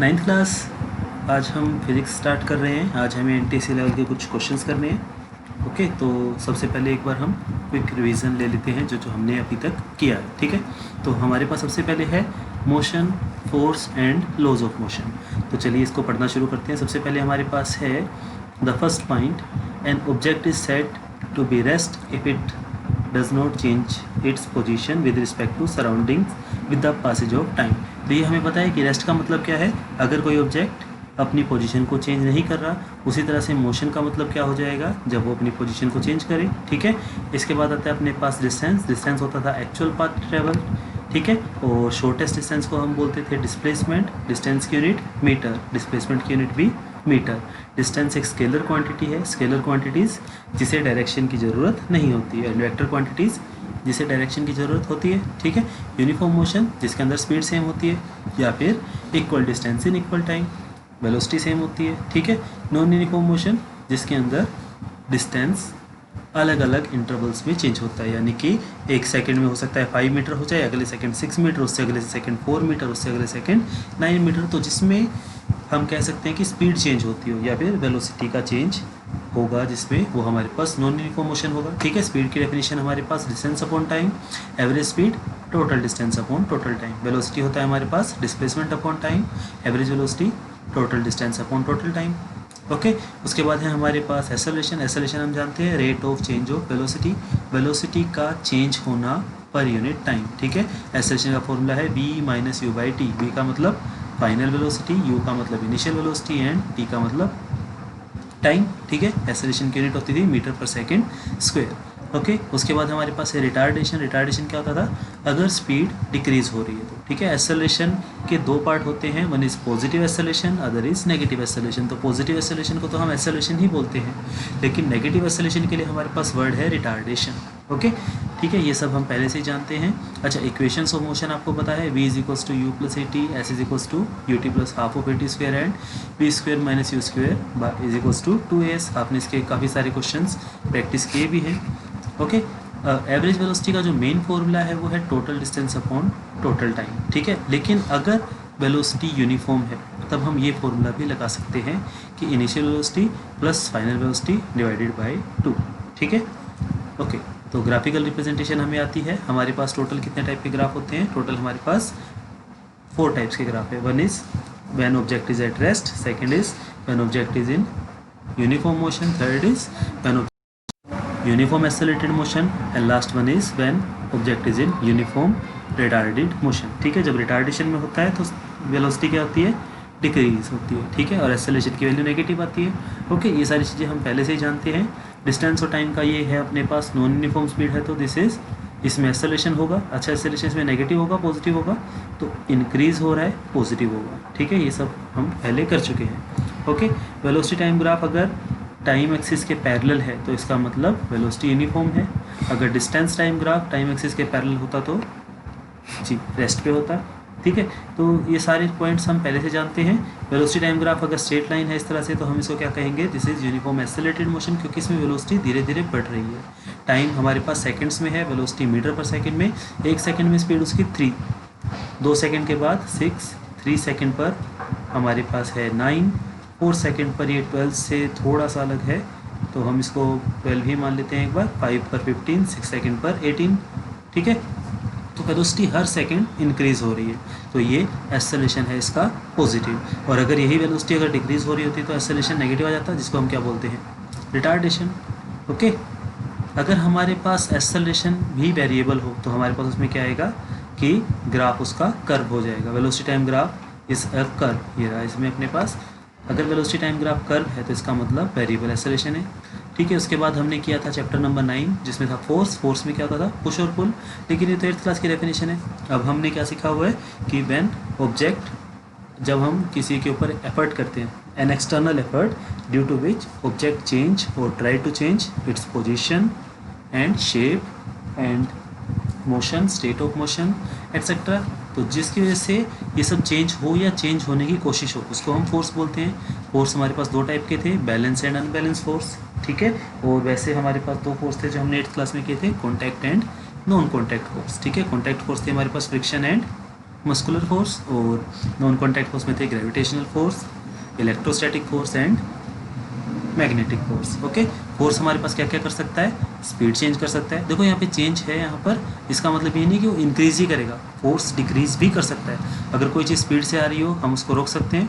Ninth class. आज हम physics start कर रहे हैं। आज हमें एनटीसी लेवल के कुछ क्वेश्चंस करने हैं। ओके, तो सबसे पहले एक बार हम क्विक रिवीजन ले लेते हैं जो जो हमने अभी तक किया है। ठीक है, तो हमारे पास सबसे पहले है motion, force and laws of motion. तो चलिए इसको पढ़ना शुरू करते हैं। सबसे पहले हमारे पास है the first point, an object is said to be rest if it does not change its position with respect to surroundings with the passage of time। तो ये हमें पता है कि रेस्ट का मतलब क्या है। अगर कोई ऑब्जेक्ट अपनी पोजीशन को चेंज नहीं कर रहा, उसी तरह से मोशन का मतलब क्या हो जाएगा, जब वो अपनी पोजीशन को चेंज करे। ठीक है, इसके बाद आता है अपने पास डिस्टेंस। डिस्टेंस होता था एक्चुअल पाथ ट्रेवल। ठीक है, और शॉर्टेस्ट डिस्टेंस को हम बोलते थे डिस्प्लेसमेंट। डिस्टेंस की यूनिट मीटर, डिस्प्लेसमेंट की यूनिट भी मीटर। डिस्टेंस एक स्केलर क्वांटिटी है। स्केलर क्वांटिटीज़ जिसे डायरेक्शन की ज़रूरत नहीं होती है। वेक्टर क्वांटिटीज़ जिसे डायरेक्शन की ज़रूरत होती है। ठीक है, यूनिफॉर्म मोशन जिसके अंदर स्पीड सेम होती है, या फिर equal distance in equal time, velocity same होती है। ठीक है, नॉन यूनिफॉर्म मोशन जिसके अंदर डिस्टेंस अलग अलग इंटरवल्स में चेंज होता है, यानी कि एक सेकंड में हो सकता है 5 मीटर हो जाए, अगले सेकंड 6 मीटर, उससे अगले सेकंड 4 मीटर, उससे अगले सेकंड 9 मीटर। तो जिसमें हम कह सकते हैं कि स्पीड चेंज होती हो या फिर वेलोसिटी का चेंज होगा, जिसमें वो हमारे पास नॉन यूनिफॉर्म मोशन होगा। ठीक है, स्पीड की डेफिनेशन हमारे पास distance upon time, average speed total distance upon total time. Velocity होता है हमारे पास displacement upon time, average velocity total distance upon total time. Okay, उसके बाद है हमारे पास एक्सेलरेशन। एक्सेलरेशन हम जानते हैं rate of change of velocity, velocity का चेंज होना पर यूनिट टाइम। ठीक है, एक्सेलरेशन का फॉर्मूला है v minus you by T. v का मतलब फाइनल वेलोसिटी, u का मतलब इनिशियल वेलोसिटी एंड t का मतलब टाइम। ठीक है, एक्सेलरेशन की यूनिट होती थी metre per second square. Okay, उसके बाद हमारे पास है रिटार्डेशन। रिटार्डेशन क्या होता था, अगर स्पीड डिक्रीज हो रही है तो। ठीक है, एक्सेलरेशन के दो पार्ट होते हैं, one is positive acceleration, other is negative acceleration. तो पॉजिटिव एक्सेलरेशन को तो हम एक्सेलरेशन ही बोलते हैं, लेकिन नेगेटिव एक्सेलरेशन के लिए हमारे पास वर्ड है रिटार्डेशन। ओके, ठीक है, ये सब हम पहले से ही जानते हैं। अच्छा, इक्वेशंस ऑफ मोशन आपको पता है, v is equals to u plus a t, s is equals to u t plus half of a t square and p square minus u square is equals to 2s। आपने इसके काफ़ी सारे questions practice किए भी हैं। Okay, average velocity का जो main formula है वो है total distance upon total time. ठीक है, लेकिन अगर वेलोसिटी यूनिफॉर्म है तब हम ये फॉर्मूला भी लगा सकते हैं कि initial velocity plus final velocity divided by 2। ठीक है, ओके, तो ग्राफिकल रिप्रेजेंटेशन हमें आती है। हमारे पास टोटल कितने टाइप के ग्राफ होते हैं, टोटल हमारे पास 4 टाइप्स के ग्राफ है। One is when object is at rest, second is when object is in uniform motion, third is when uniform accelerated motion and last one is when object is in uniform retarded motion. ठीक है, जब retardation में होता है तो velocity क्या होती है, डिक्रीज होती है। ठीक है, और एक्सेलरेशन की वैल्यू नेगेटिव आती है। ओके, ये सारी चीज़ें हम पहले से ही जानते हैं। डिस्टेंस और टाइम का ये है अपने पास नॉन यूनिफॉर्म स्पीड है तो दिस इज, इसमें एक्सेलरेशन होगा। अच्छा, एक्सेलरेशन इसमें नेगेटिव होगा पॉजिटिव होगा, तो इंक्रीज हो रहा है पॉजिटिव होगा। ठीक है, ये सब हम पहले कर चुके हैं। ओके, वेलोसिटी टाइम ग्राफ अगर टाइम एक्सिस के पैरेलल है तो इसका मतलब वेलोसिटी यूनिफॉर्म है। अगर distance time graph time axis के पैरेलल होता तो जी रेस्ट पे होता। ठीक है, तो ये सारे पॉइंट्स हम पहले से जानते हैं। वेलोसिटी टाइम ग्राफ अगर स्ट्रेट लाइन है इस तरह से तो हम इसको क्या कहेंगे, this is uniform accelerated motion, क्योंकि इसमें वेलोसिटी धीरे धीरे बढ़ रही है। टाइम हमारे पास सेकंड्स में है, वेलोसिटी मीटर पर सेकंड में। 1 सेकंड में स्पीड उसकी 3, 2 सेकंड के बाद 6, 3 सेकंड पर हमारे पास है 9, 4 सेकंड पर ये 12 से थोड़ा सा अलग है तो हम इसको 12 ही मान लेते हैं एक बार। 5 पर 15, 6 सेकंड पर 18। ठीक है, तो वेलोसिटी हर सेकंड इंक्रीज हो रही है, तो ये एक्सेलरेशन है इसका पॉजिटिव। और अगर यही वेलोसिटी अगर डिक्रीज हो रही होती तो एक्सेलरेशन नेगेटिव आ जाता, जिसको हम क्या बोलते हैं, रिटार्डेशन। ओके, अगर हमारे पास एक्सेलरेशन भी वेरिएबल हो तो हमारे पास उसमें क्या आएगा कि ग्राफ उसका कर्व हो जाएगा। वेलोसिटी टाइम ग्राफ इस कर्व, ये रहा इसमें अपने पास। अगर वेलोसिटी टाइम ग्राफ कर्व है तो इसका मतलब वेरिएबल एक्सेलरेशन है। ठीक है, उसके बाद हमने किया था चैप्टर नंबर 9 जिसमें था फोर्स। फोर्स में क्या होता था, पुश और पुल, लेकिन ये तो 8th क्लास की डेफिनेशन है। अब हमने क्या सीखा हुआ है कि व्हेन ऑब्जेक्ट, जब हम किसी के ऊपर एफर्ट करते हैं, an external effort due to which object change और try to change its position and shape and motion, state of motion etcetera, तो जिसकी वजह से ये सब चेंज हो या चेंज होने की कोशिश हो, उसको हम फोर्स बोलते हैं। फोर्स हमारे पास 2 टाइप के थे, बैलेंस एंड अनबैलेंस फोर्स। ठीक है, और वैसे हमारे पास 2 फोर्स थे जो हमने 8th क्लास में किए थे, contact and non contact force. ठीक है, कॉन्टैक्ट फोर्स थे हमारे पास फ्रिक्शन एंड मस्कुलर फोर्स, और नॉन कॉन्टैक्ट फोर्स में थे gravitational force, electrostatic force and magnetic force. Okay, force हमारे पास क्या क्या कर सकता है, स्पीड चेंज कर सकता है। देखो यहाँ पे चेंज है यहाँ पर, इसका मतलब ये नहीं कि वो इंक्रीज ही करेगा, फोर्स डिक्रीज भी कर सकता है। अगर कोई चीज़ स्पीड से आ रही हो हम उसको रोक सकते हैं,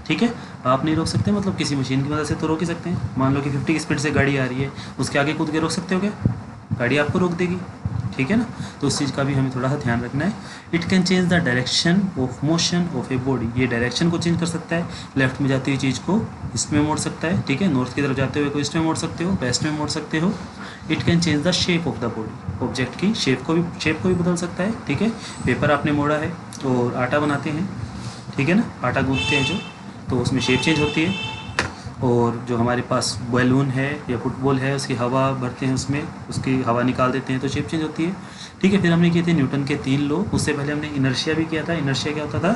ठीक है। आप नहीं रोक सकते, मतलब किसी मशीन की मदद से तो रोक ही सकते हैं। मान लो कि 50 की स्पीड से गाड़ी आ रही है, उसके आगे कूद के रोक सकते हो क्या, गाड़ी आपको रोक देगी, ठीक है ना। तो उस चीज़ का भी हमें थोड़ा सा ध्यान रखना है। It can change the direction of motion of a body, ये डायरेक्शन को चेंज कर सकता है, लेफ्ट में जाती हुई चीज़ को ईस्ट में मोड़ सकता है, ठीक है। नॉर्थ की तरफ जाते हुए को ईस्ट में मोड़ सकते हो, वेस्ट में मोड़ सकते हो। It can change the shape of the body, object की शेप को भी बदल सकता है, ठीक है। पेपर आपने मोड़ा है और आटा बनाते हैं, ठीक है ना, आटा गूंथते हैं जो, तो उसमें शेप चेंज होती है। और जो हमारे पास बैलून है या फुटबॉल है, उसकी हवा भरते हैं उसमें, उसकी हवा निकाल देते हैं तो शेप चेंज होती है, ठीक है। फिर हमने किए थे न्यूटन के 3 लॉ, उससे पहले हमने इनर्शिया भी किया था। इनर्शिया क्या होता था,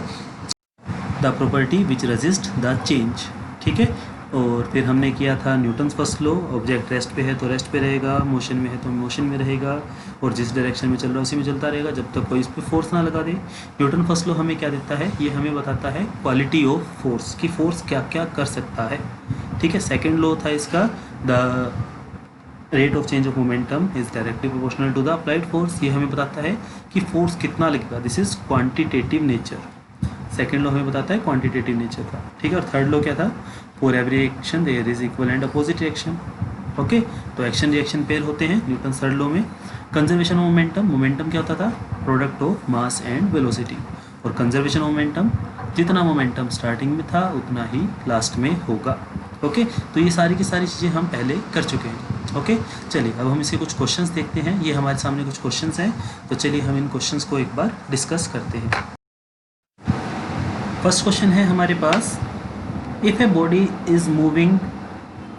the property which resist the change, ठीक है। और फिर हमने किया था Newton first law, object rest पे है तो रेस्ट पे रहेगा, मोशन में है तो मोशन में रहेगा, और जिस डायरेक्शन में चल रहा है उसी में चलता रहेगा जब तक कोई इस पर फोर्स ना लगा दे। न्यूटन फर्स्ट लॉ हमें क्या देता है, ये हमें बताता है क्वालिटी ऑफ फोर्स, कि फोर्स क्या क्या कर सकता है, ठीक है। सेकेंड लॉ था इसका, the rate of change of momentum is directly proportional to the applied force, ये हमें बताता है कि फोर्स कितना लगेगा, this is quantitative nature. Second law हमें बताता है क्वांटिटेटिव नेचर का, ठीक है। और थर्ड लॉ क्या था, for every action there is equal and opposite reaction, okay. तो एक्शन रिएक्शन पेयर होते हैं न्यूटन थर्ड लॉ में। कंजर्वेशन ऑफ मोमेंटम, मोमेंटम क्या होता था, product of mass and velocity, और कंजर्वेशन ऑफ मोमेंटम, जितना मोमेंटम स्टार्टिंग में था उतना ही लास्ट में होगा, ओके। तो ये सारी की सारी चीज़ें हम पहले कर चुके हैं, ओके। चलिए अब हम इसके कुछ क्वेश्चंस देखते हैं, ये हमारे सामने कुछ क्वेश्चंस हैं, तो चलिए हम इन क्वेश्चंस को एक बार डिस्कस करते हैं। फर्स्ट क्वेश्चन है हमारे पास, if a body is moving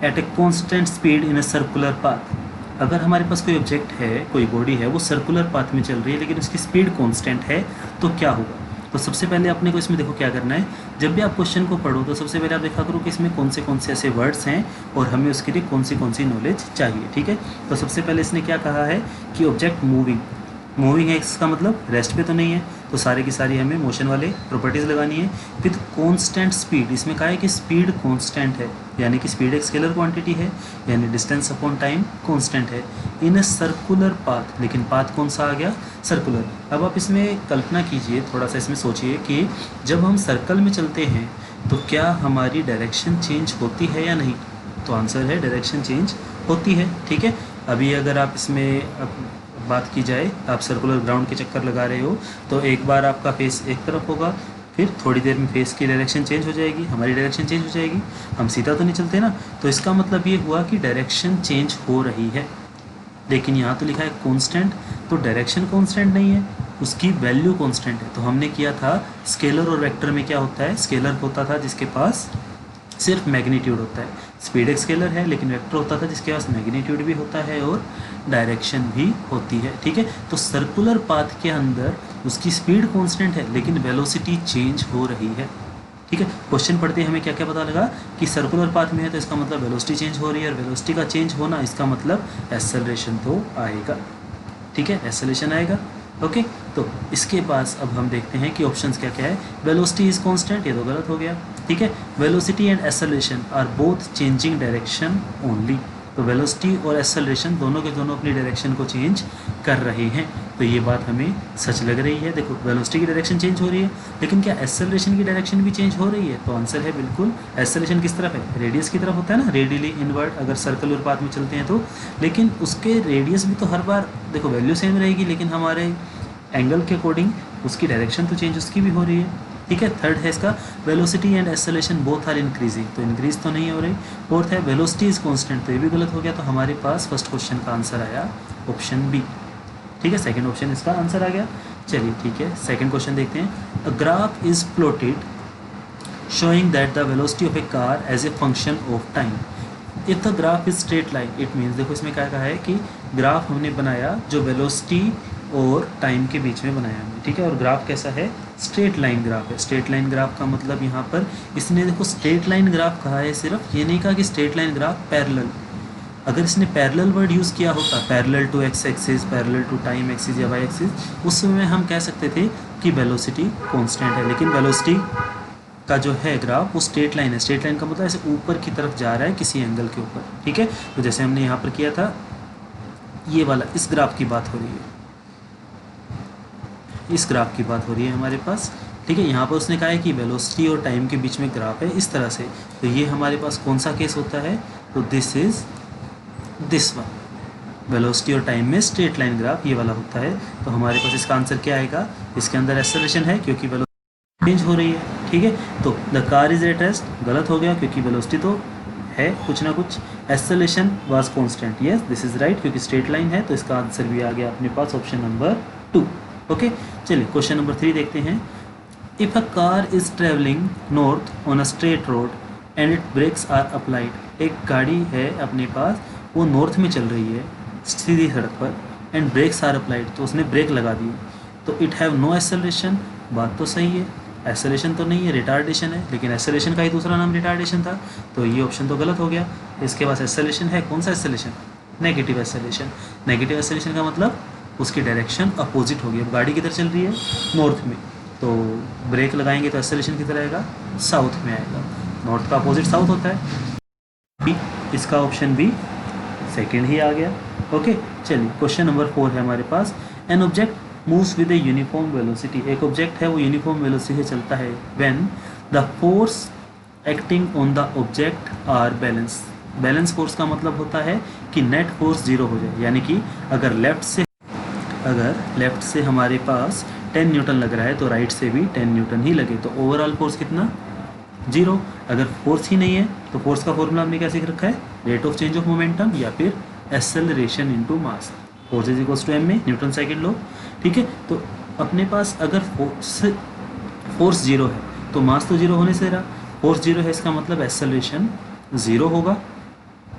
at a constant speed in a circular path, अगर हमारे पास कोई ऑब्जेक्ट है, कोई बॉडी है, वो सर्कुलर पाथ में चल रही है लेकिन उसकी स्पीड कांस्टेंट है, तो क्या होगा। तो सबसे पहले अपने को इसमें देखो क्या करना है, जब भी आप क्वेश्चन को पढ़ो तो सबसे पहले आप देखा करो कि इसमें कौन से ऐसे वर्ड्स हैं और हमें उसके लिए कौन सी नॉलेज चाहिए, ठीक है। तो सबसे पहले इसने क्या कहा है कि ऑब्जेक्ट मूविंग है, इसका मतलब रेस्ट पे तो नहीं है, तो सारे की सारी हमें मोशन वाले प्रॉपर्टीज़ लगानी है। फिर कांस्टेंट स्पीड, इसमें कहा है कि स्पीड कांस्टेंट है, यानी कि स्पीड एक स्केलर क्वांटिटी है, यानी डिस्टेंस अपॉन टाइम कांस्टेंट है इन ए सर्कुलर पाथ, लेकिन पाथ कौन सा आ गया, सर्कुलर। अब आप इसमें कल्पना कीजिए, थोड़ा सा इसमें सोचिए कि जब हम सर्कल में चलते हैं तो क्या हमारी डायरेक्शन चेंज होती है या नहीं, तो आंसर है डायरेक्शन चेंज होती है, ठीक है। अभी अगर आप इसमें बात की जाए, आप सर्कुलर ग्राउंड के चक्कर लगा रहे हो तो एक बार आपका फेस एक तरफ होगा, फिर थोड़ी देर में फेस की डायरेक्शन चेंज हो जाएगी, हमारी डायरेक्शन चेंज हो जाएगी, हम सीधा तो नहीं चलते ना, तो इसका मतलब ये हुआ कि डायरेक्शन चेंज हो रही है। लेकिन यहाँ तो लिखा है कांस्टेंट, तो डायरेक्शन कांस्टेंट नहीं है, उसकी वैल्यू कांस्टेंट है। तो हमने किया था स्केलर और वेक्टर में क्या होता है, स्केलर होता था जिसके पास सिर्फ मैग्नीट्यूड होता है, स्पीड एक स्केलर है, लेकिन वेक्टर होता था जिसके पास मैग्नीट्यूड भी होता है और डायरेक्शन भी होती है, ठीक है। तो सर्कुलर पाथ के अंदर उसकी स्पीड कांस्टेंट है लेकिन वेलोसिटी चेंज हो रही है, ठीक है। क्वेश्चन पढ़ते हमें क्या क्या पता लगा कि सर्कुलर पाथ में है तो इसका मतलब वेलोसिटी चेंज हो रही है, और वेलोसिटी का चेंज होना इसका मतलब एक्सेलरेशन तो आएगा, ठीक है, एक्सेलरेशन आएगा, ओके। तो इसके पास अब हम देखते हैं कि ऑप्शंस क्या क्या है। वेलोसिटी इज कांस्टेंट, ये तो गलत हो गया, ठीक है। Velocity and acceleration are both changing direction only, तो वेलोसिटी और एक्सेलरेशन दोनों के दोनों अपनी डायरेक्शन को चेंज कर रहे हैं, तो ये बात हमें सच लग रही है। देखो वेलोसिटी की डायरेक्शन चेंज हो रही है, लेकिन क्या एक्सेलरेशन की डायरेक्शन भी चेंज हो रही है, तो आंसर है बिल्कुल। एक्सेलरेशन किस तरफ है, रेडियस की तरफ होता है ना, रेडियली इनवर्ट अगर सर्कुलर पाथ में चलते हैं तो, लेकिन उसके रेडियस भी तो हर बार देखो वैल्यू सेम रहेगी, लेकिन हमारे एंगल के अकॉर्डिंग उसकी डायरेक्शन तो चेंज उसकी भी हो रही है, ठीक है। थर्ड है इसका velocity and acceleration both are increasing, तो इंक्रीज तो नहीं हो रही। फोर्थ है वेलोसिटी इज कांस्टेंट, तो ये भी गलत हो गया, तो हमारे पास फर्स्ट क्वेश्चन का आंसर आया ऑप्शन बी, ठीक है। सेकंड ऑप्शन इसका आंसर आ गया। चलिए ठीक है, सेकंड क्वेश्चन देखते हैं। A graph is plotted showing that the velocity of a car as a function of time if the graph is straight line it means, देखो इसमें क्या कहा है कि ग्राफ हमने बनाया जो वेलोसिटी और टाइम के बीच में बनाया हमने, ठीक है। और ग्राफ कैसा है, स्ट्रेट लाइन ग्राफ है। स्ट्रेट लाइन ग्राफ का मतलब यहाँ पर इसने देखो स्ट्रेट लाइन ग्राफ कहा है सिर्फ, ये नहीं कहा कि स्ट्रेट लाइन ग्राफ पैरेलल, अगर इसने पैरेलल वर्ड यूज़ किया होता, parallel to x axis, parallel to time axis या वाई एक्सिस, उस समय हम कह सकते थे कि वेलोसिटी कांस्टेंट है। लेकिन वेलोसिटी का जो है ग्राफ वो स्ट्रेट लाइन है। स्ट्रेट लाइन का मतलब ऐसे ऊपर की तरफ जा रहा है किसी एंगल के ऊपर, ठीक है। तो जैसे हमने यहाँ पर किया था, ये वाला इस ग्राफ की बात हो रही है, इस ग्राफ की बात हो रही है हमारे पास, ठीक है। यहाँ पर उसने कहा है कि वेलोसिटी और टाइम के बीच में ग्राफ है इस तरह से, तो ये हमारे पास कौन सा केस होता है, तो this is this one, velocity और टाइम में स्ट्रेट लाइन ग्राफ ये वाला होता है। तो हमारे पास इसका आंसर क्या आएगा, इसके अंदर एक्सेलरेशन है क्योंकि वेलोसिटी चेंज हो रही है, ठीक है। तो the car is at rest, गलत हो गया क्योंकि वेलोसिटी तो है कुछ ना कुछ, acceleration was constant, yes this is right क्योंकि स्ट्रेट लाइन है, तो इसका आंसर भी आ गया अपने पास ऑप्शन नंबर 2। ओके, चलिए क्वेश्चन नंबर 3 देखते हैं। If a car is travelling north on a straight road and it brakes are applied, एक गाड़ी है अपने पास, वो नॉर्थ में चल रही है सीधी सड़क पर, एंड ब्रेक्स आर अप्लाइड, तो उसने ब्रेक लगा दी, तो इट हैव नो एक्सेलरेशन, बात तो सही है, एक्सेलरेशन तो नहीं है, रिटार्डेशन है, लेकिन एक्सेलरेशन का ही दूसरा नाम रिटार्डेशन था, तो ये ऑप्शन तो गलत हो गया। इसके पास एक्सेलरेशन है, कौन सा acceleration, negative acceleration. Negative acceleration का मतलब उसकी डायरेक्शन अपोजिट होगी, अब गाड़ी किधर चल रही है, नॉर्थ में, तो ब्रेक लगाएंगे तो एक्सेलरेशन किधर आएगा, साउथ में आएगा, नॉर्थ का अपोजिट साउथ होता है, बी, इसका ऑप्शन बी सेकेंड ही आ गया। ओके, चलिए क्वेश्चन नंबर 4 है हमारे पास। An object moves with a uniform velocity, एक ऑब्जेक्ट है वो यूनिफॉर्म वेलोसिटी से चलता है, when the force acting on the object are balance. Balance force का मतलब होता है कि नेट फोर्स जीरो हो जाए, यानी कि अगर लेफ्ट से हमारे पास 10 न्यूटन लग रहा है तो राइट से भी 10 न्यूटन ही लगे, तो ओवरऑल फोर्स कितना, जीरो। अगर फोर्स ही नहीं है तो फोर्स का फॉर्मूला हमने क्या सीख रखा है, rate of change of momentum या फिर acceleration into mass, force is equals to m में न्यूटन सेकंड लॉ, ठीक है। तो अपने पास अगर फोर्स जीरो है तो मास तो जीरो होने से रहा, फोर्स जीरो है इसका मतलब एक्सेलरेशन जीरो होगा,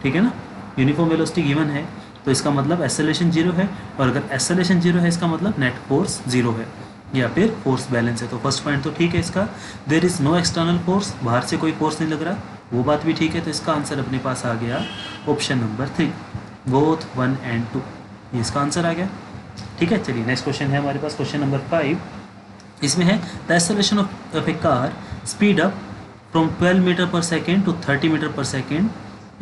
ठीक है ना। यूनिफॉर्म वेलोसिटी गिवन है तो इसका मतलब एक्सेलरेशन जीरो है, और अगर एक्सेलरेशन जीरो है इसका मतलब नेट फोर्स जीरो है या फिर फोर्स बैलेंस है। तो फर्स्ट पॉइंट तो ठीक है इसका, there is no external force, बाहर से कोई फोर्स नहीं लग रहा, वो बात भी ठीक है। तो इसका आंसर अपने पास आ गया ऑप्शन नंबर 3, बोथ 1 and 2, ये इसका आंसर आ गया, ठीक है। चलिए नेक्स्ट क्वेश्चन है हमारे पास, क्वेश्चन नंबर 5, इसमें है the acceleration of a car speed up from 12 metre per second to 30 metre per second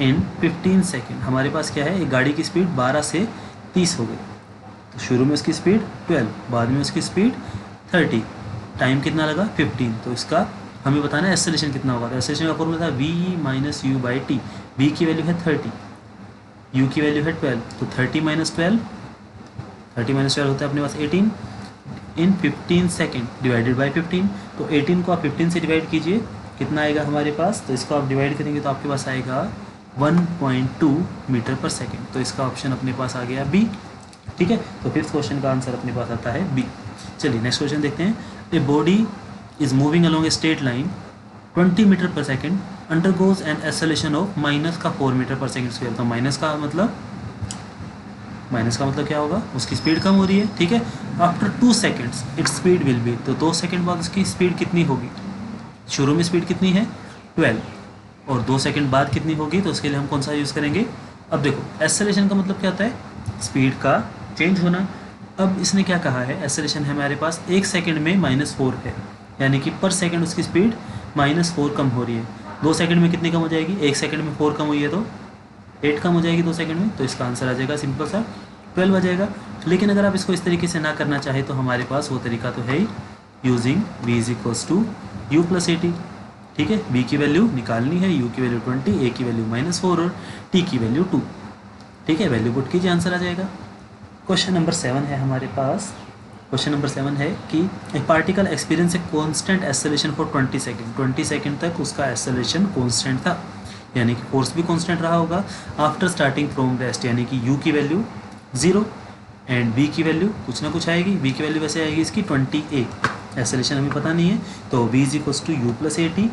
in 15 second. हमारे पास क्या है, एक गाड़ी की स्पीड 12 से 30 हो गई, तो शुरू में उसकी स्पीड 12, बाद में उसकी स्पीड 30, टाइम कितना लगा 15, तो इसका हमें बताना है एक्सेलरेशन कितना होगा। तो एक्सेलरेशन का फॉर्मूला था v minus you by T, v की वैल्यू है 30, u की वैल्यू है 12, तो 30 माइनस 12 होता है अपने पास 18 इन 15 सेकेंड डिवाइडेड बाई 15, तो 18 को आप 15 से डिवाइड कीजिए, कितना आएगा हमारे पास, तो इसको आप डिवाइड करेंगे तो आपके पास आएगा 1.2 मीटर पर सेकेंड, तो इसका ऑप्शन अपने पास आ गया बी, ठीक है। तो फिफ्थ क्वेश्चन का आंसर अपने पास आता है बी। चलिए नेक्स्ट क्वेश्चन देखते हैं। A body is moving along a straight line 20 metre per second undergoes an acceleration of minus का 4 मीटर पर सेकेंड स्क्वायर। तो माइनस का मतलब क्या होगा, उसकी स्पीड कम हो रही है, ठीक है। After 2 seconds its speed will be, तो 2 सेकेंड बाद उसकी स्पीड कितनी होगी, शुरू में स्पीड कितनी है 12, और 2 सेकेंड बाद कितनी होगी, तो उसके लिए हम कौन सा यूज़ करेंगे। अब देखो एक्सेलरेशन का मतलब क्या होता है, स्पीड का चेंज होना। अब इसने क्या कहा है, एक्सेलरेशन है हमारे पास 1 सेकेंड में -4 है, यानी कि पर सेकेंड उसकी स्पीड -4 कम हो रही है। 2 सेकेंड में कितनी कम हो जाएगी, 1 सेकेंड में 4 कम हुई है तो 8 कम हो जाएगी 2 सेकेंड में, तो इसका आंसर आ जाएगा सिंपल सा 12 आ जाएगा। लेकिन अगर आप इसको इस तरीके से ना करना चाहे तो हमारे पास वो तरीका तो है ही, using v is equals to u plus 80, ठीक है। b की वैल्यू निकालनी है, u की वैल्यू 20, a की वैल्यू -4 और t की वैल्यू 2, ठीक है। वैल्यू पुट कीजिए, आंसर आ जाएगा। क्वेश्चन नंबर 7 है हमारे पास। क्वेश्चन नंबर 7 है कि ए particle experience a constant acceleration for 20 second, 20 second तक उसका एक्सेलरेशन कांस्टेंट था, यानी कि फोर्स भी कांस्टेंट रहा होगा। आफ्टर स्टार्टिंग फ्रॉम रेस्ट, यानी कि u की वैल्यू 0 एंड b की वैल्यू कुछ ना कुछ आएगी, b की वैल्यू वैसे आएगी इसकी 20a, एक्सेलरेशन हमें पता नहीं है, तो v is equals to u plus 80,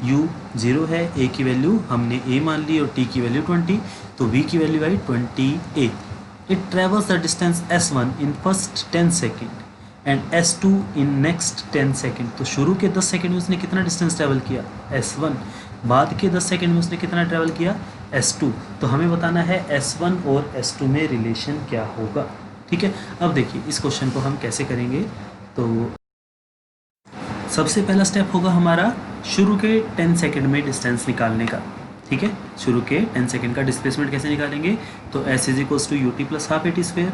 u 0 है, a की वैल्यू हमने a मान ली और t की वैल्यू 20, तो v की value I 20a। It travels the distance s1 in first 10 second and s2 in next 10 second. तो शुरू के 10 सेकेंड में उसने कितना डिस्टेंस ट्रैवल किया s1, बाद के 10 सेकेंड में उसने कितना ट्रैवल किया S2, तो हमें बताना है S1 और S2 में रिलेशन क्या होगा। ठीक है, अब देखिए इस क्वेश्चन को हम कैसे करेंगे। तो सबसे पहला स्टेप होगा हमारा शुरू के 10 सेकंड में डिस्टेंस निकालने का। ठीक है, शुरू के 10 सेकंड का डिस्प्लेसमेंट कैसे निकालेंगे, तो S is equals to ut plus half a t square.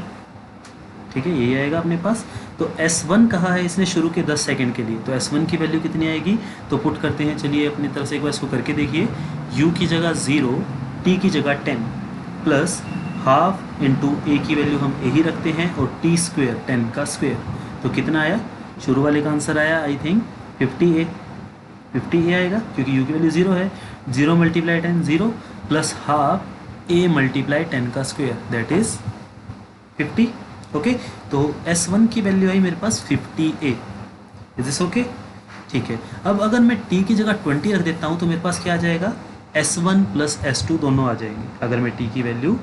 ठीक है, यही आएगा अपने पास। तो S1 कहा है इसने शुरू के 10 सेकंड के लिए, तो S1 की वैल्यू कितनी आएगी, तो पुट करते हैं। चलिए अपनी तरफ से एक बार इसको करके देखिए। u की जगह 0, t की जगह 10 प्लस हाफ इंटू ए की वैल्यू हम ए ही रखते हैं और टी स्क्वेयर 10 का स्क्वेयर, तो कितना आया, शुरू वाले का आंसर आया आई थिंक 50 आएगा, क्योंकि u की वैल्यू 0 है। 0 multiply 10 0 plus half A multiply 10 का स्क्वेयर दैट इज़ 50। ओके, तो S1 की वैल्यू आई मेरे पास 50A। Is this okay? ठीक है, अब अगर मैं t की जगह 20 रख देता हूँ तो मेरे पास क्या आ जाएगा, S1 प्लस S2 दोनों आ जाएंगे। अगर मैं t की वैल्यू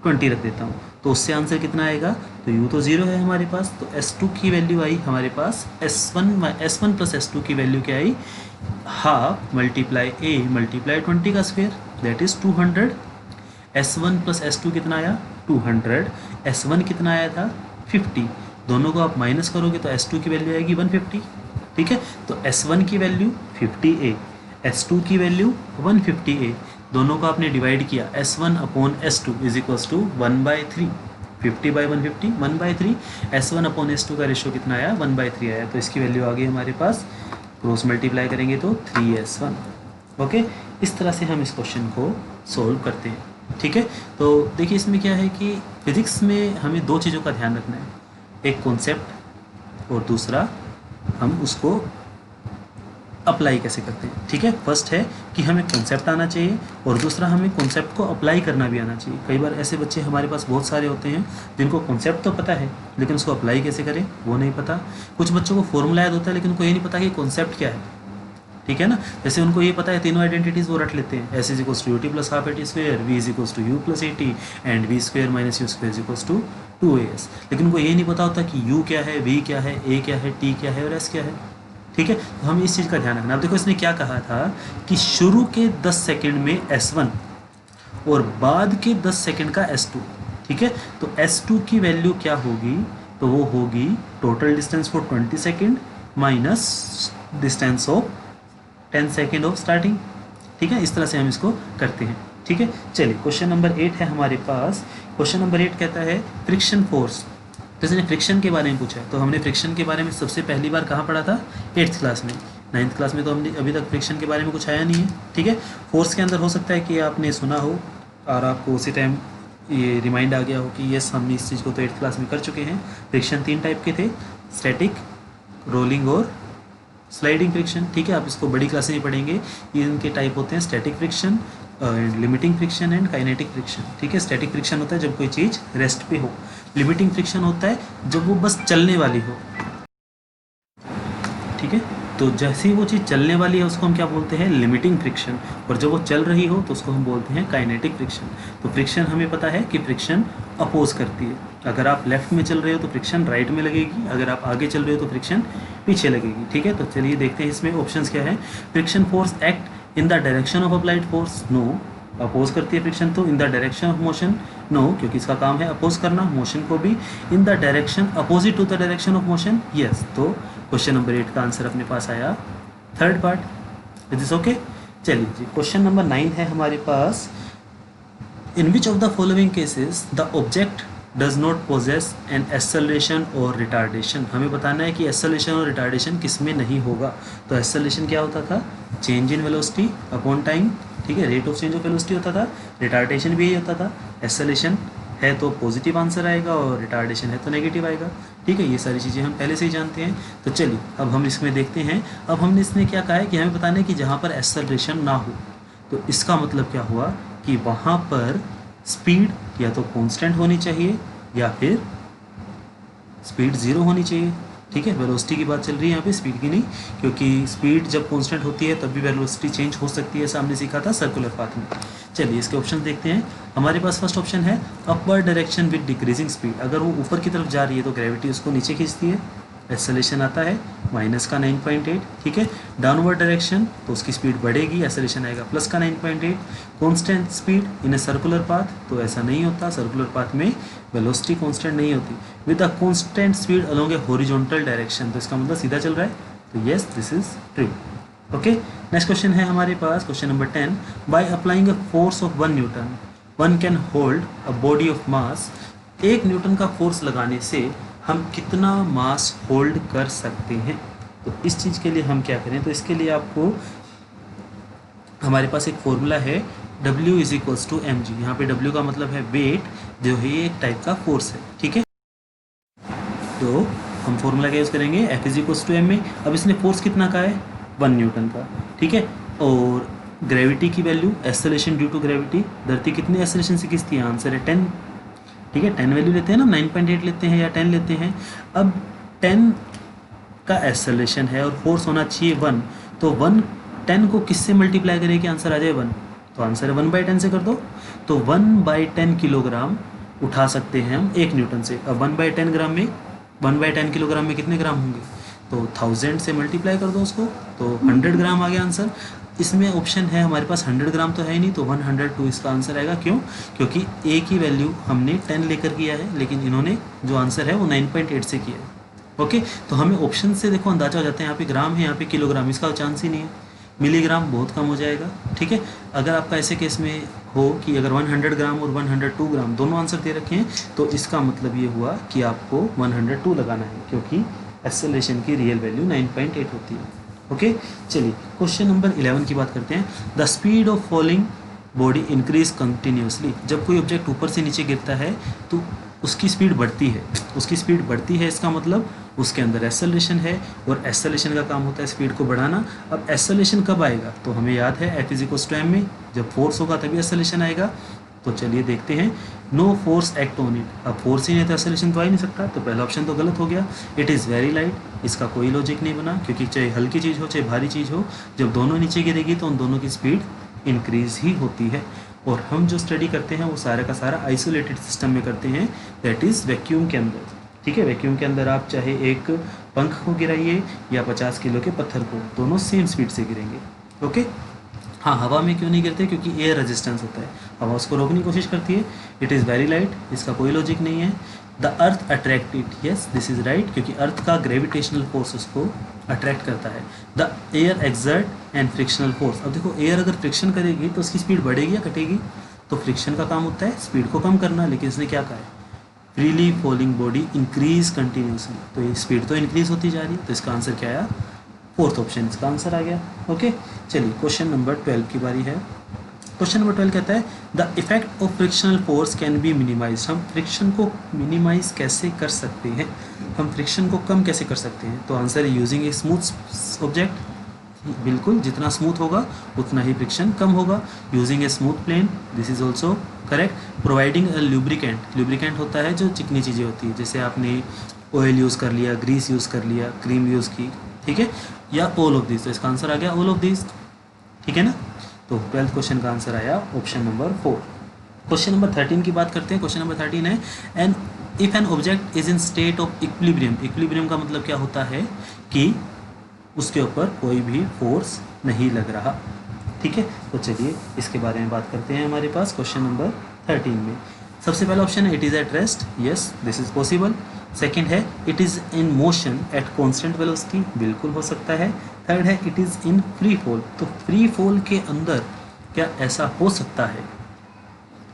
20 रख देता हूँ तो उससे आंसर कितना आएगा, तो u तो 0 है हमारे पास, तो S2 की वैल्यू आई हमारे पास S1 प्लस S2 की वैल्यू क्या आई, हाफ मल्टीप्लाई a मल्टीप्लाई 20 का square that is 200। S1 plus S2 कितना आया 200, S1 कितना आया था 50, दोनों को आप माइनस करोगे तो S2 की वैल्यू आएगी 150। ठीक है, तो S1 की वैल्यू 50A, S2 की वैल्यू 150A, दोनों को आपने डिवाइड किया, S1 upon S2 is equals to 1/3, 50/150 1/3, S1 upon S2 का रेशियो कितना आया 1/3 आया, तो इसकी वैल्यू आ गई हमारे पास, क्रॉस मल्टीप्लाई करेंगे तो 3S1। ओके, इस तरह से हम इस क्वेश्चन को सोल्व करते हैं। ठीक है, तो देखिए इसमें क्या है कि फिज़िक्स में हमें दो चीज़ों का ध्यान रखना है, एक कॉन्सेप्ट और दूसरा हम उसको अप्लाई कैसे करते हैं। ठीक है, फर्स्ट है कि हमें कॉन्सेप्ट आना चाहिए और दूसरा हमें कॉन्सेप्ट को अप्लाई करना भी आना चाहिए। कई बार ऐसे बच्चे हमारे पास बहुत सारे होते हैं जिनको कॉन्सेप्ट तो पता है लेकिन उसको अप्लाई कैसे करें वो नहीं पता। कुछ बच्चों को फॉर्मूला याद होता है लेकिन उनको ये नहीं पता कि कॉन्सेप्ट क्या है। ठीक है ना, जैसे उनको ये पता है तीनों आइडेंटिटीज़ वो रट लेते हैं, s is equals to ut plus half a t square, v is equals to u plus a t and v square minus u square is equals to 2as, लेकिन उनको ये नहीं पता होता कि u क्या है, v क्या है, a क्या है, t क्या है और s क्या है। ठीक है, तो हमें इस चीज़ का ध्यान रखना। अब देखो इसने क्या कहा था कि शुरू के 10 सेकंड में S1 और बाद के 10 सेकंड का S2। ठीक है, तो S2 की वैल्यू क्या होगी, तो वो होगी total distance for 20 second minus distance of 10 second of starting. ठीक है, इस तरह से हम इसको करते हैं। ठीक है, चलिए क्वेश्चन नंबर 8 है हमारे पास। क्वेश्चन नंबर 8 कहता है फ्रिक्शन फोर्स। तो इसने फ्रिक्शन के बारे में पूछा है, तो हमने फ्रिक्शन के बारे में सबसे पहली बार कहाँ पढ़ा था, 8th क्लास में। 9th क्लास में तो हमने अभी तक फ्रिक्शन के बारे में कुछ आया नहीं है। ठीक है, फोर्स के अंदर हो सकता है कि आपने सुना हो और आपको उसी टाइम ये रिमाइंड आ गया हो कि यस हमने इस चीज़ को तो 8th क्लास में कर चुके हैं। फ्रिक्शन 3 टाइप के थे, स्टैटिक, रोलिंग और स्लाइडिंग फ्रिक्शन। ठीक है, आप इसको बड़ी क्लास में पढ़ेंगे। ये इनके टाइप होते हैं static friction, limiting friction and kinetic friction. ठीक है, स्टैटिक फ्रिक्शन होता है जब कोई चीज़ रेस्ट पे हो, लिमिटिंग फ्रिक्शन होता है जब वो बस चलने वाली हो। ठीक है, तो जैसे ही वो चीज़ चलने वाली है उसको हम क्या बोलते हैं, लिमिटिंग फ्रिक्शन, और जब वो चल रही हो तो उसको हम बोलते हैं काइनेटिक फ्रिक्शन। तो फ्रिक्शन हमें पता है कि फ्रिक्शन अपोज करती है। अगर आप लेफ्ट में चल रहे हो तो फ्रिक्शन राइट में लगेगी, अगर आप आगे चल रहे हो तो फ्रिक्शन पीछे लगेगी। ठीक है, तो चलिए देखते हैं इसमें ऑप्शंस क्या है। Friction force act in the direction of applied force, no. Oppose करती है फ्रिक्शन तो in the direction of motion, no, क्योंकि इसका काम है अपोज करना मोशन को भी। In the direction opposite to the direction of motion, yes. तो क्वेश्चन नंबर 8 का आंसर अपने पास आया third part. Is this okay? चलिए जी, क्वेश्चन नंबर 9 है हमारे पास। In which of the following cases the object does not possess an acceleration और रिटार्डेशन। हमें बताना है कि एक्सेलरेशन और रिटार्डेशन किस में नहीं होगा। तो एक्सेलरेशन क्या होता था, change in velocity upon time. ठीक है, rate of change of velocity होता था। रिटार्डेशन भी यही होता था, एक्सेलरेशन है तो पॉजिटिव आंसर आएगा और रिटार्डेशन है तो नेगेटिव आएगा। ठीक है, ये सारी चीज़ें हम पहले से ही जानते हैं। तो चलिए अब हम इसमें देखते हैं। अब हमने इसने क्या कहा है कि हमें बताना है कि जहाँ पर एक्सेलरेशन ना हो, तो इसका मतलब क्या हुआ कि वहाँ पर स्पीड या तो कांस्टेंट होनी चाहिए या फिर स्पीड 0 होनी चाहिए। ठीक है, वेलोसिटी की बात चल रही है यहाँ पे, स्पीड की नहीं, क्योंकि स्पीड जब कांस्टेंट होती है तब भी वेलोसिटी चेंज हो सकती है। सामने सीखा था सर्कुलर पाथ में। चलिए इसके ऑप्शन देखते हैं। हमारे पास फर्स्ट ऑप्शन है upward direction with decreasing speed. अगर वो ऊपर की तरफ जा रही है तो ग्रेविटी उसको नीचे खींचती है। एक्सेलरेशन आता है माइनस का 9.8, ठीक है। डाउनवर्ड डायरेक्शन तो उसकी स्पीड बढ़ेगी, एक्सेलरेशन आएगा प्लस का 9.8। Constant speed in a circular path तो ऐसा नहीं होता, सर्कुलर पाथ में वेलोसिटी कांस्टेंट नहीं होती। With a constant speed along a horizontal direction तो इसका मतलब सीधा चल रहा है, तो yes this is true. Okay, next question है हमारे पास question number 10। By applying a force of 1 newton one can hold a body of mass. 1 newton का फोर्स लगाने से हम कितना मास होल्ड कर सकते हैं। तो इस चीज़ के लिए हम क्या करें, तो इसके लिए आपको हमारे पास एक फॉर्मूला है W is equals to m g. यहाँ पे W का मतलब है वेट, जो है एक टाइप का फोर्स है, ठीक है। तो हम फॉर्मूला क्या यूज़ करेंगे, F is equals to m में। अब इसने फोर्स कितना का है, 1 न्यूटन का, ठीक है। और ग्रेविटी की value, acceleration due to gravity, धरती कितनी एक्सेलरेशन से खींचती है, आंसर है 10, ठीक है। 10 वैल्यू लेते हैं ना, 9.8 लेते हैं या 10 लेते हैं। अब 10 का एक्सेलरेशन है और फोर्स होना चाहिए 1, तो 10 को किससे मल्टीप्लाई करें आंसर आ जाए 1, तो आंसर है 1/10 से कर दो। तो 1/10 किलोग्राम उठा सकते हैं हम 1 न्यूटन से। अब 1/10 ग्राम में 1/10 किलोग्राम में कितने ग्राम होंगे, तो 1000 से मल्टीप्लाई कर दो उसको, तो 100 ग्राम आ गया आंसर। इसमें ऑप्शन है हमारे पास 100 ग्राम तो है ही नहीं, तो 102 इसका आंसर आएगा। क्यों, क्योंकि ए की वैल्यू हमने 10 लेकर किया है, लेकिन इन्होंने जो आंसर है वो 9.8 से किया है। ओके, तो हमें ऑप्शन से देखो अंदाजा हो जाता है, यहाँ पे ग्राम है, यहाँ पे किलोग्राम, इसका चांस ही नहीं है। मिलीग्राम बहुत कम हो जाएगा, ठीक है। अगर आपका ऐसे केस में हो कि अगर 100 ग्राम और 102 ग्राम दोनों आंसर दे रखे हैं, तो इसका मतलब ये हुआ कि आपको 102 लगाना है, क्योंकि एक्सेलरेशन की रियल वैल्यू 9.8 होती है। ओके, चलिए क्वेश्चन नंबर 11 की बात करते हैं। The speed of falling body increase continuously. जब कोई ऑब्जेक्ट ऊपर से नीचे गिरता है तो उसकी स्पीड बढ़ती है, उसकी स्पीड बढ़ती है, इसका मतलब उसके अंदर एक्सेलरेशन है, और एक्सेलरेशन का काम होता है स्पीड को बढ़ाना। अब एक्सेलरेशन कब आएगा, तो हमें याद है F is equals to m में, जब फोर्स होगा तभी एक्सेलरेशन आएगा। तो चलिए देखते हैं, no force act on it. अब फोर्स ही नहीं तो एक्सेलरेशन तो आ ही नहीं सकता, तो पहला ऑप्शन तो गलत हो गया। इट इज़ वेरी लाइट, इसका कोई लॉजिक नहीं बना, क्योंकि चाहे हल्की चीज़ हो चाहे भारी चीज़ हो, जब दोनों नीचे गिरेगी तो उन दोनों की स्पीड इंक्रीज ही होती है। और हम जो स्टडी करते हैं वो सारा का सारा आइसोलेटेड सिस्टम में करते हैं, दैट इज़ वैक्यूम के अंदर, ठीक है। वैक्यूम के अंदर आप चाहे एक पंख को गिराइए या 50 किलो के पत्थर को, दोनों सेम स्पीड से गिरेंगे। ओके, हाँ, हवा में क्यों नहीं गिरते, क्योंकि एयर रेजिस्टेंस होता है, हवा उसको रोकने की कोशिश करती है। इट इज़ वेरी लाइट, इसका कोई लॉजिक नहीं है। The earth attract it, yes this is right, क्योंकि अर्थ का ग्रेविटेशनल फोर्स उसको अट्रैक्ट करता है। The air exert and frictional force. अब देखो, एयर अगर फ्रिक्शन करेगी तो उसकी स्पीड बढ़ेगी या घटेगी, तो फ्रिक्शन का काम होता है स्पीड को कम करना, लेकिन इसने क्या कहा है, freely falling body increase continuously, तो ये स्पीड तो इंक्रीज होती जा रही है, तो इसका आंसर क्या आया, फोर्थ ऑप्शन इसका आंसर आ गया। ओके, चलिए क्वेश्चन नंबर 12 की बारी है। क्वेश्चन नंबर 12 कहता है the effect of frictional force can be minimise. हम फ्रिक्शन को मिनिमाइज कैसे कर सकते हैं, हम फ्रिक्शन को कम कैसे कर सकते हैं, तो आंसर है यूजिंग ए स्मूथ ऑब्जेक्ट। बिल्कुल, जितना स्मूथ होगा उतना ही फ्रिक्शन कम होगा। Using a smooth plane, this is also correct. Providing a lubricant, lubricant होता है जो चिकनी चीज़ें होती है, जैसे आपने ऑयल यूज़ कर लिया, ग्रीस यूज़ कर लिया, क्रीम यूज़ की, ठीक है, या ऑल ऑफ दिस, तो इसका आंसर आ गया ऑल ऑफ दिस, ठीक है ना। तो 12th क्वेश्चन का आंसर आया ऑप्शन नंबर 4। क्वेश्चन नंबर 13 की बात करते हैं। क्वेश्चन नंबर 13 है an if an object is in state of equilibrium. Equilibrium का मतलब क्या होता है कि उसके ऊपर कोई भी फोर्स नहीं लग रहा, ठीक है। तो चलिए इसके बारे में बात करते हैं। हमारे पास क्वेश्चन नंबर 13 में सबसे पहला ऑप्शन है it is at rest, yes this is possible. Second है it is in motion at constant velocity, बिल्कुल हो सकता है। थर्ड है it is in free fall, तो फ्री फॉल के अंदर क्या ऐसा हो सकता है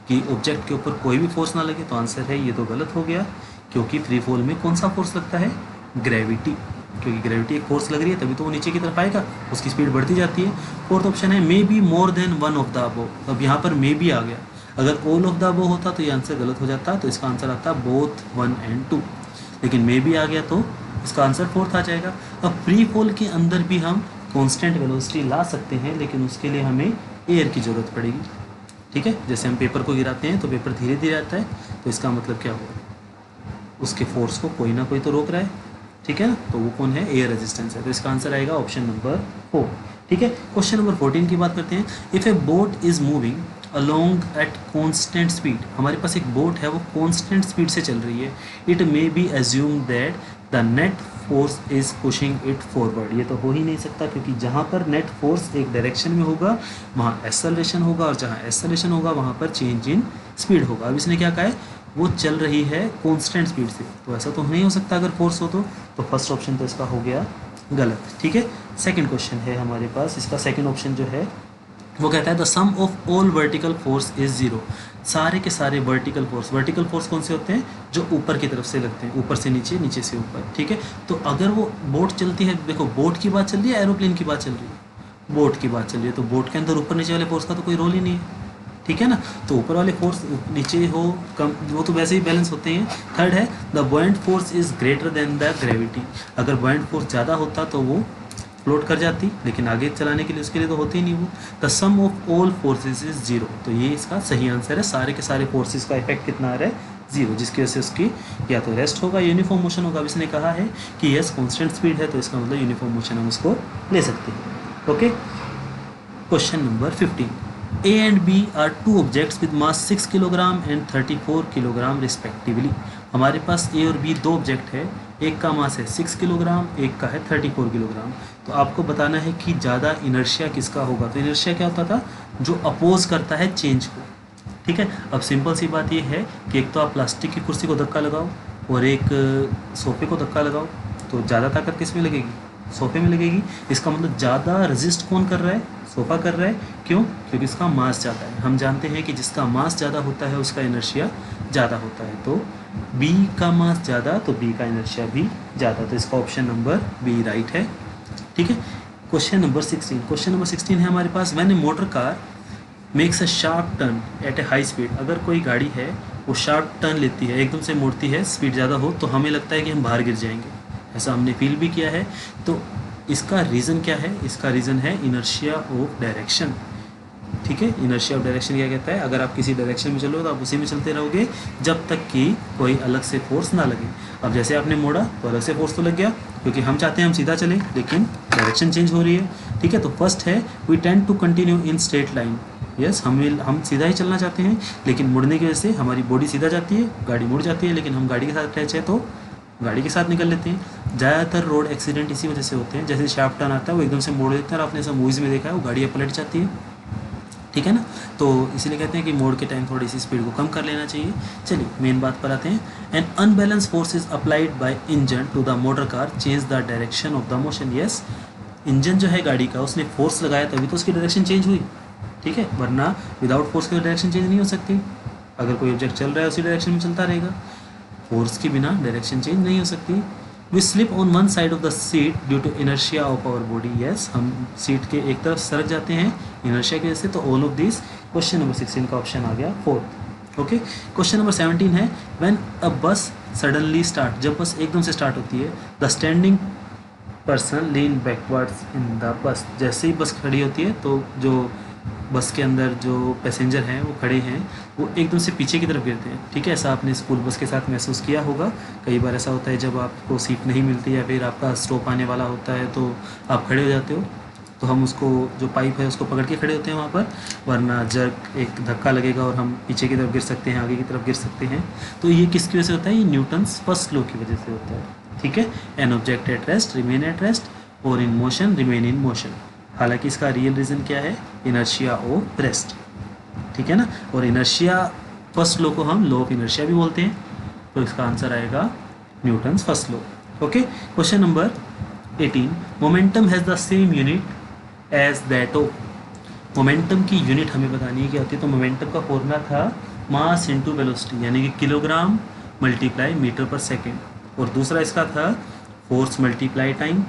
कि ऑब्जेक्ट के ऊपर कोई भी फोर्स ना लगे, तो आंसर है ये तो गलत हो गया, क्योंकि फ्री फॉल में कौन सा फोर्स लगता है, ग्रेविटी, क्योंकि ग्रेविटी एक फोर्स लग रही है तभी तो वो नीचे की तरफ आएगा, उसकी स्पीड बढ़ती जाती है। फोर्थ ऑप्शन है may be more than one of the above. अब यहाँ पर मे बी आ गया, अगर ऑल ऑफ द अबव होता तो ये आंसर गलत हो जाता, तो इसका आंसर आता बोथ 1 and 2, लेकिन मे बी आ गया तो इसका आंसर फोर्थ आ जाएगा। अब फ्री फॉल के अंदर भी हम कांस्टेंट वेलोसिटी ला सकते हैं, लेकिन उसके लिए हमें एयर की ज़रूरत पड़ेगी, ठीक है। जैसे हम पेपर को गिराते हैं तो पेपर धीरे धीरे आता है, तो इसका मतलब क्या होगा, उसके फोर्स को कोई ना कोई तो रोक रहा है, ठीक है ना, तो वो कौन है, एयर रेजिस्टेंस है, तो इसका आंसर आएगा ऑप्शन नंबर 4, ठीक है। क्वेश्चन नंबर 14 की बात करते हैं। If A boat is moving along at constant speed, हमारे पास एक बोट है वो कॉन्स्टेंट स्पीड से चल रही है, it may be assume that the net force is pushing it forward. ये तो हो ही नहीं सकता, क्योंकि जहाँ पर नेट फोर्स एक डायरेक्शन में होगा वहाँ एक्सेलरेशन होगा, और जहाँ एक्सेलरेशन होगा वहाँ पर चेंज इन स्पीड होगा। अब इसने क्या कहा है, वो चल रही है कांस्टेंट स्पीड से, तो ऐसा तो नहीं हो सकता अगर फोर्स हो तो फर्स्ट ऑप्शन तो इसका हो गया गलत। ठीक है, सेकंड क्वेश्चन है हमारे पास, इसका सेकंड ऑप्शन जो है वो कहता है the sum of all vertical force is zero. सारे के सारे वर्टिकल फोर्स कौन से होते हैं, जो ऊपर की तरफ से लगते हैं, ऊपर से नीचे, नीचे से ऊपर। ठीक है, तो अगर वो बोट चलती है, देखो बोट की बात चल रही है, एरोप्लेन की बात चल रही है, बोट की बात चल रही है, तो बोट के अंदर ऊपर नीचे वाले फोर्स का तो कोई रोल ही नहीं है। ठीक है ना, तो ऊपर वाले फोर्स नीचे हो कम, वो तो वैसे ही बैलेंस होते हैं। थर्ड है the buoyant force is greater than the gravity. अगर बॉयंट फोर्स ज़्यादा होता तो वो फ्लोट कर जाती, लेकिन आगे चलाने के लिए उसके लिए तो होते ही नहीं वो। The sum of all forces is zero, तो ये इसका सही आंसर है। सारे के सारे फोर्सेस का इफेक्ट कितना आ रहा है, जीरो, जिसकी वजह से उसकी या तो रेस्ट होगा, यूनिफॉर्म मोशन होगा। अब इसने कहा है कि यस कांस्टेंट स्पीड है, तो इसका मतलब यूनिफॉर्म मोशन हम उसको ले सकते हैं। Okay, question number 15, A and B are two objects with mass 6 kilogram and 34 kilogram respectively. हमारे पास A और B दो ऑब्जेक्ट है, एक का मास है 6 किलोग्राम, एक का है 34 किलोग्राम। तो आपको बताना है कि ज़्यादा इनर्शिया किसका होगा। तो इनर्शिया क्या होता था, जो अपोज करता है चेंज को। ठीक है, अब सिंपल सी बात ये है कि एक तो आप प्लास्टिक की कुर्सी को धक्का लगाओ और एक सोफे को धक्का लगाओ, तो ज़्यादा ताकत किस में लगेगी, सोफे में लगेगी। इसका मतलब ज़्यादा रेजिस्ट कौन कर रहा है, सोफा कर रहा है। क्यों, क्योंकि इसका मास ज़्यादा है। हम जानते हैं कि जिसका मास ज़्यादा होता है उसका इनर्शिया ज़्यादा होता है, तो बी का मास ज़्यादा तो बी का इनर्शिया भी ज़्यादा, तो इसका ऑप्शन नंबर बी राइट है। ठीक है, क्वेश्चन नंबर 16 है हमारे पास, when a motor car makes a sharp turn at a high speed. अगर कोई गाड़ी है वो शार्प टर्न लेती है, एकदम से मोड़ती है, स्पीड ज़्यादा हो, तो हमें लगता है कि हम बाहर गिर जाएंगे, ऐसा हमने फील भी किया है। तो इसका रीज़न क्या है, इसका रीज़न है इनर्शिया ऑफ डायरेक्शन। ठीक है, इनर्शिया ऑफ डायरेक्शन क्या कहता है, अगर आप किसी डायरेक्शन में चलो तो आप उसी में चलते रहोगे जब तक कि कोई अलग से फोर्स ना लगे। अब जैसे आपने मोड़ा तो अलग से फोर्स तो लग गया, क्योंकि हम चाहते हैं हम सीधा चलें, लेकिन डायरेक्शन चेंज हो रही है। ठीक है, तो फर्स्ट है we tend to continue in straight line. Yes, हम सीधा ही चलना चाहते हैं, लेकिन मुड़ने की वजह से हमारी बॉडी सीधा जाती है, गाड़ी मुड़ जाती है, लेकिन हम गाड़ी के साथ अटैच है तो गाड़ी के साथ निकल लेते हैं। ज़्यादातर रोड एक्सीडेंट इसी वजह से होते हैं, जैसे शार्प टर्न आता है वो एकदम से मोड़ देता है, और आपने सब मूवीज़ में देखा है वो गाड़ियाँ पलट जाती है। ठीक है ना, तो इसीलिए कहते हैं कि मोड़ के टाइम थोड़ी सी स्पीड को कम कर लेना चाहिए। चलिए मेन बात पर आते हैं। An unbalance force is applied by engine to the motor car change the direction of the motion. Yes, engine जो है गाड़ी का, उसने फोर्स लगाया तभी तो उसकी डायरेक्शन चेंज हुई। ठीक है, वरना विदाउट फोर्स की डायरेक्शन चेंज नहीं हो सकती। अगर कोई ऑब्जेक्ट चल रहा है उसी डायरेक्शन में चलता रहेगा, फोर्स के बिना डायरेक्शन चेंज नहीं हो सकती। We slip on one side of the seat due to inertia of our body. Yes, हम सीट के एक तरफ सरक जाते हैं इनर्शिया की वजह से। तो all of this, question number 16 का ऑप्शन आ गया 4th। ओके, क्वेश्चन नंबर 17 है, व्हेन अ बस सडनली स्टार्ट। जब बस एकदम से स्टार्ट होती है, the standing person lean backwards in the bus. जैसे ही बस खड़ी होती है तो जो बस के अंदर जो पैसेंजर हैं वो खड़े हैं, वो एकदम से पीछे की तरफ गिरते हैं। ठीक है, ऐसा आपने स्कूल बस के साथ महसूस किया होगा। कई बार ऐसा होता है जब आपको सीट नहीं मिलती या फिर आपका स्टॉप आने वाला होता है तो आप खड़े हो जाते हो, तो हम उसको जो पाइप है उसको पकड़ के खड़े होते हैं वहाँ पर, वरना जर्क एक धक्का लगेगा और हम पीछे की तरफ गिर सकते हैं, आगे की तरफ गिर सकते हैं। तो ये किसकी वजह से होता है, ये न्यूटन्स फर्स्ट लॉ की वजह से होता है। ठीक है, an object at rest remain at rest और in motion remain in motion. हालांकि इसका रियल रीज़न क्या है, इनर्शिया ऑफ रेस्ट। ठीक है ना, और इनर्शिया फर्स्ट लॉ को हम लॉ ऑफ इनर्शिया भी बोलते हैं, तो इसका आंसर आएगा Newton's first law. Okay, question number 18, momentum has the same unit as that of. Momentum की यूनिट हमें बतानी है क्या होती है, तो मोमेंटम का फॉर्मूला था मास इंटू वेलोसिटी, यानी कि kilogram multiply metre per second, और दूसरा इसका था फोर्स मल्टीप्लाई टाइम।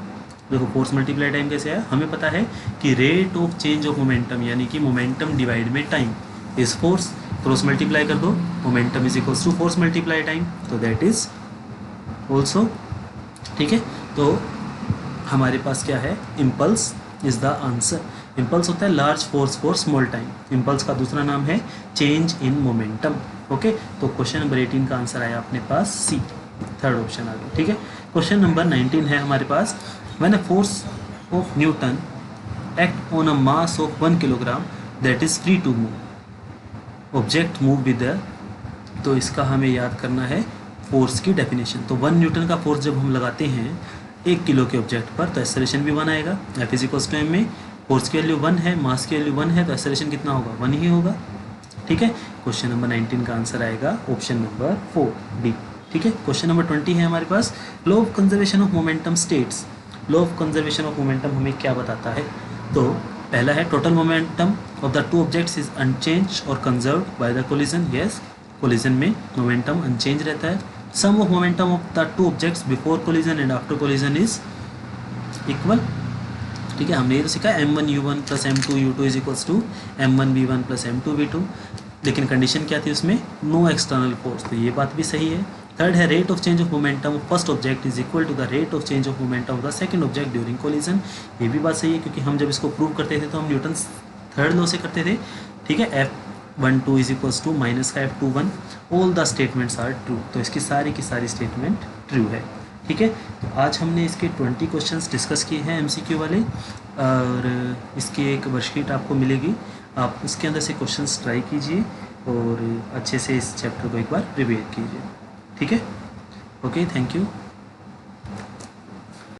देखो फोर्स मल्टीप्लाई टाइम कैसे है, हमें पता है कि rate of change of momentum, यानी कि मोमेंटम डिवाइड में time is force. Cross multiply कर दो, momentum is equals to force multiply time, तो दैट इज ऑल्सो। ठीक है, तो हमारे पास क्या है, impulse is the answer. Impulse होता है large force for small time. Impulse का दूसरा नाम है चेंज इन मोमेंटम। ओके, तो क्वेश्चन नंबर 18 का आंसर आया अपने पास सी, थर्ड ऑप्शन आ गया। ठीक है, क्वेश्चन नंबर 19 है हमारे पास, when a force of Newton act on a mass of 1 kilogram that is free to move, object move with the, तो इसका हमें याद करना है फोर्स की डेफिनेशन। तो 1 न्यूटन का फोर्स जब हम लगाते हैं 1 किलो के ऑब्जेक्ट पर, तो एक्सेलरेशन भी 1 आएगा। F is equals to m में फोर्स की वैल्यू 1 है, मास की वैल्यू 1 है, तो एक्सेलरेशन कितना होगा, 1 ही होगा। ठीक है, क्वेश्चन नंबर 19 का आंसर आएगा ऑप्शन नंबर 4 डी। ठीक है, क्वेश्चन नंबर 20 है हमारे पास, law of conservation of momentum states. Law of conservation of momentum हमें क्या बताता है? तो पहला है total momentum of the two objects is unchange और conserved by the collision. Yes, collision में मोमेंटम अनचेंज रहता है। Sum of momentum of the two objects before collision and after collision is equal. ठीक है, हमने ये तो सीखा m1u1 plus m2u2 is equals to m1v1 plus m2v2, लेकिन कंडीशन क्या थी उसमें, नो एक्सटर्नल फोर्स, तो ये बात भी सही है। थर्ड है rate of change of momentum of first object is equal to the rate of change of momentum of the second object during collision, ये भी बात सही है, क्योंकि हम जब इसको प्रूव करते थे तो हम न्यूटन थर्ड लॉ से करते थे। ठीक है, F12 is equals to minus का F21, all the statements are true, तो इसकी सारी की सारी स्टेटमेंट ट्रू है। ठीक है, तो आज हमने इसके 20 क्वेश्चंस डिस्कस किए हैं MCQ वाले, और इसकी एक वर्कशीट आपको मिलेगी, आप उसके अंदर से क्वेश्चंस ट्राई कीजिए और अच्छे से इस चैप्टर को एक बार रिवीट कीजिए। ठीक है, ओके, थैंक यू।